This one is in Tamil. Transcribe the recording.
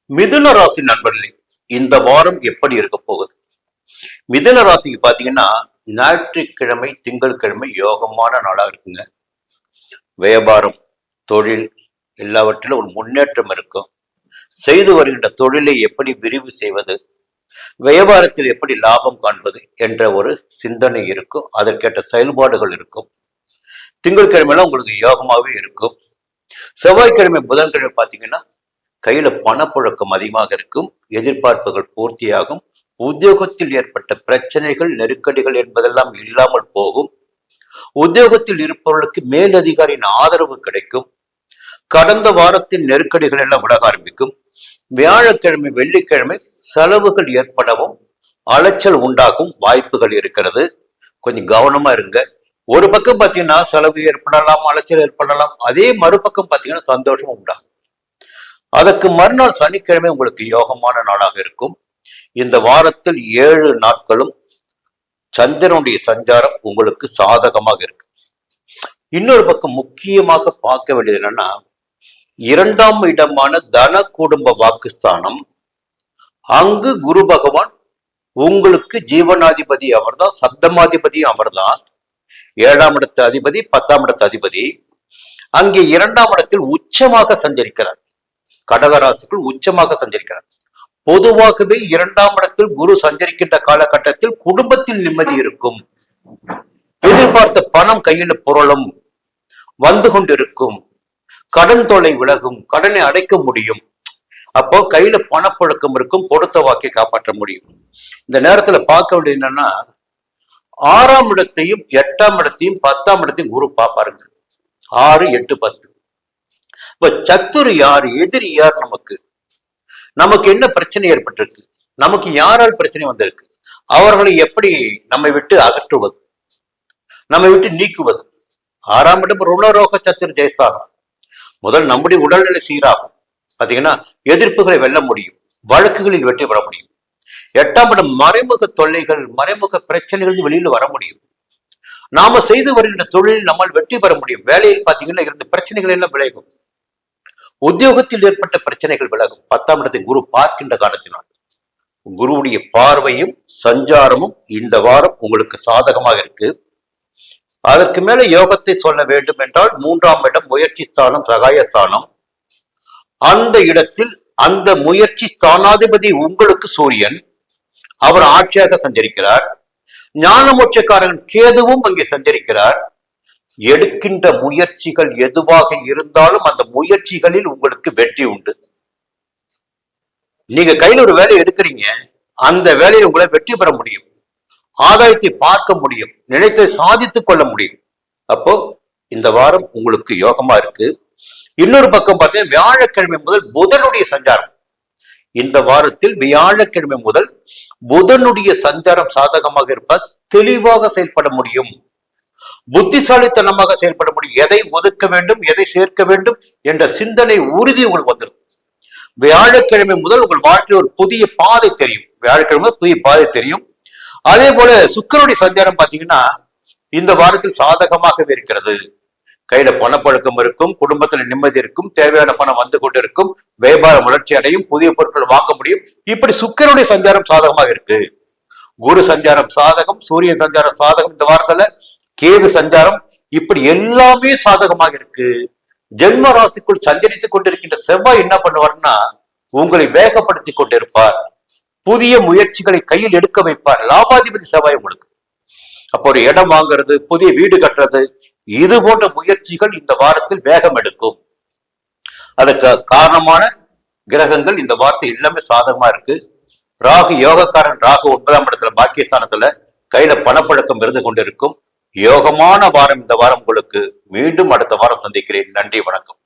மிதுன ராசி நண்பர்களே, இந்த வாரம் எப்படி இருக்க போகுது? மிதுன ராசிக்கு பாத்தீங்கன்னா ஞாயிற்றுக்கிழமை திங்கட்கிழமை யோகமான நாளா இருக்குங்க. வியாபாரம், தொழில் எல்லாவற்றிலும் ஒரு முன்னேற்றம் இருக்கும். செய்து வருகின்ற தொழிலை எப்படி விரிவு செய்வது, வியாபாரத்தில் எப்படி லாபம் காண்பது என்ற ஒரு சிந்தனை இருக்கும். அதற்கேற்ற செயல்பாடுகள் இருக்கும். திங்கட்கிழமைலாம் உங்களுக்கு யோகமாகவே இருக்கும். செவ்வாய்க்கிழமை புதன்கிழமை பார்த்தீங்கன்னா கையில பணப்புழக்கம் அதிகமாக இருக்கும். எதிர்பார்ப்புகள் பூர்த்தியாகும். உத்தியோகத்தில் ஏற்பட்ட பிரச்சனைகள், நெருக்கடிகள் என்பதெல்லாம் இல்லாமல் போகும். உத்தியோகத்தில் இருப்பவர்களுக்கு மேலதிகாரியின் ஆதரவு கிடைக்கும். கடந்த வாரத்தின் நெருக்கடிகள் எல்லாம் விலக ஆரம்பிக்கும். வியாழக்கிழமை வெள்ளிக்கிழமை செலவுகள் ஏற்படவும் அலைச்சல் உண்டாகும் வாய்ப்புகள் இருக்கிறது. கொஞ்சம் கவனமா இருங்க. ஒரு பக்கம் பாத்தீங்கன்னா செலவு ஏற்படலாம், அலைச்சல் ஏற்படலாம். அதே மறுபக்கம் பாத்தீங்கன்னா சந்தோஷம் உண்டாகும். அதற்கு மறுநாள் சனிக்கிழமை உங்களுக்கு யோகமான நாளாக இருக்கும். இந்த வாரத்தில் 7 நாட்களும் சந்திரனுடைய சஞ்சாரம் உங்களுக்கு சாதகமாக இருக்கு. இன்னொரு பக்கம் முக்கியமாக பார்க்க வேண்டியது என்னன்னா, 2ஆம் இடமான தன குடும்ப வாக்குஸ்தானம், அங்கு குரு பகவான் உங்களுக்கு ஜீவனாதிபதி அவர்தான், சப்தமாதிபதி அவர்தான், 7ஆம் இடத்து அதிபதி, 10ஆம் இடத்து அதிபதி. அங்கே 2ஆம் இடத்தில் உச்சமாக சஞ்சரிக்கிறார். கடகராசிக்குள் உச்சமாக சஞ்சரிக்கிறார். பொதுவாகவே 2ஆம் இடத்தில் குரு சஞ்சரிக்கின்ற காலகட்டத்தில் குடும்பத்தில் நிம்மதி இருக்கும். எதிர்பார்த்த பணம் கையில் புரளும், வந்து கொண்டிருக்கும். கடன் தொல்லை விலகும், கடனை அடைக்க முடியும். அப்போ கையில பணப்புழக்கம் இருக்கும், கொடுத்த வாக்கை காப்பாற்ற முடியும். இந்த நேரத்துல பார்க்க வேண்டியது என்னன்னா, 6ஆம் இடத்தையும் 8ஆம் இடத்தையும் 10ஆம் இடத்தையும் குரு பாப்பாருங்க. 6, 8, 10. இப்ப சத்துரு யார், எதிரி யார்? நமக்கு என்ன பிரச்சனை ஏற்பட்டிருக்கு, நமக்கு யாரால் பிரச்சனை வந்திருக்கு, அவர்களை எப்படி நம்மை விட்டு அகற்றுவது, நம்மை விட்டு நீக்குவது? 6ஆம் இடம் ருணரோக சத்துரு ஜெயஸ்தானம். முதல் நம்முடைய உடல்நிலை சீராகும். பாத்தீங்கன்னா எதிர்ப்புகளை வெல்ல முடியும், வழக்குகளில் வெற்றி பெற முடியும். 8ஆம் இடம் மறைமுக தொல்லைகள், மறைமுக பிரச்சனைகள் வெளியில் வர முடியும். நாம செய்து வருகின்ற தொழிலில் நம்மால் வெற்றி பெற முடியும். வேலையில் பாத்தீங்கன்னா இருந்த பிரச்சனைகள் எல்லாம் விலகும். உத்தியோகத்தில் ஏற்பட்ட பிரச்சனைகள் விலகும். 10ஆம் இடத்தை குரு பார்க்கின்ற காரணத்தினால் குருவுடைய பார்வையும் சஞ்சாரமும் இந்த வாரம் உங்களுக்கு சாதகமாக இருக்கு. அதற்கு மேல யோகத்தை சொல்ல வேண்டும் என்றால் 3ஆம் இடம் முயற்சி ஸ்தானம், சகாயஸ்தானம். அந்த இடத்தில் அந்த முயற்சி ஸ்தானாதிபதி உங்களுக்கு சூரியன், அவர் ஆட்சியாக சஞ்சரிக்கிறார். ஞான மோட்சக்காரன் கேதுவும் அங்கே சஞ்சரிக்கிறார். எடுக்கின்ற முயற்சிகள் எதுவாக இருந்தாலும் அந்த முயற்சிகளில் உங்களுக்கு வெற்றி உண்டு. நீங்க கையில் ஒரு வேலை எடுக்கிறீங்க, அந்த வேலையில் உங்களை வெற்றி பெற முடியும், ஆதாயத்தை பார்க்க முடியும், நினைத்தை சாதித்துக் கொள்ள முடியும். அப்போ இந்த வாரம் உங்களுக்கு யோகமா இருக்கு. இன்னொரு பக்கம் பார்த்தீங்கன்னா வியாழக்கிழமை முதல் புதனுடைய சஞ்சாரம். இந்த வாரத்தில் வியாழக்கிழமை முதல் புதனுடைய சஞ்சாரம் சாதகமாக இருப்பதால் தெளிவாக செயல்பட முடியும், புத்திசாலித்தனமாக செயல்பட முடியும். எதை ஒதுக்க வேண்டும், எதை சேர்க்க வேண்டும் என்ற சிந்தனை உறுதி உங்களுக்கு வந்துடும். வியாழக்கிழமை முதல் உங்கள் வாழ்க்கையில் ஒரு புதிய பாதை தெரியும். வியாழக்கிழமை புதிய பாதை தெரியும். அதே போல சுக்கிரனுடைய சஞ்சாரம் பாத்தீங்கன்னா இந்த வாரத்தில் சாதகமாகவே இருக்கிறது. கையில பணப்பழக்கம் இருக்கும், குடும்பத்துல நிம்மதி இருக்கும், தேவையான பணம் வந்து கொண்டு இருக்கும், வியாபாரம் வளர்ச்சி அடையும், புதிய பொருட்கள் வாங்க முடியும். இப்படி சுக்கிரனுடைய சஞ்சாரம் சாதகமாக இருக்கு. குரு சஞ்சாரம் சாதகம், சூரியன் சஞ்சாரம் சாதகம். இந்த வாரத்துல கேது சஞ்சாரம், இப்படி எல்லாமே சாதகமாக இருக்கு. ஜென்ம ராசிக்குள் சஞ்சரித்துக் கொண்டிருக்கின்ற செவ்வாய் என்ன பண்ணுவார்னா உங்களை வேகப்படுத்தி கொண்டிருப்பார். புதிய முயற்சிகளை கையில் எடுக்க வைப்பார். லாபாதிபதி செவ்வாய் உங்களுக்கு. அப்போ ஒரு இடம் வாங்குறது, புதிய வீடு கட்டுறது, இது போன்ற முயற்சிகள் இந்த வாரத்தில் வேகம் எடுக்கும். அதுக்கு காரணமான கிரகங்கள் இந்த வாரத்தில் எல்லாமே சாதகமா இருக்கு. ராகு யோகக்காரன், ராகு 9ஆம் இடத்துல பாக்கியஸ்தானத்துல கையில பணப்பழக்கம் இருந்து கொண்டிருக்கும். யோகமான வாரம் இந்த வாரம் உங்களுக்கு. மீண்டும் அடுத்த வாரம் சந்திக்கிறேன். நன்றி, வணக்கம்.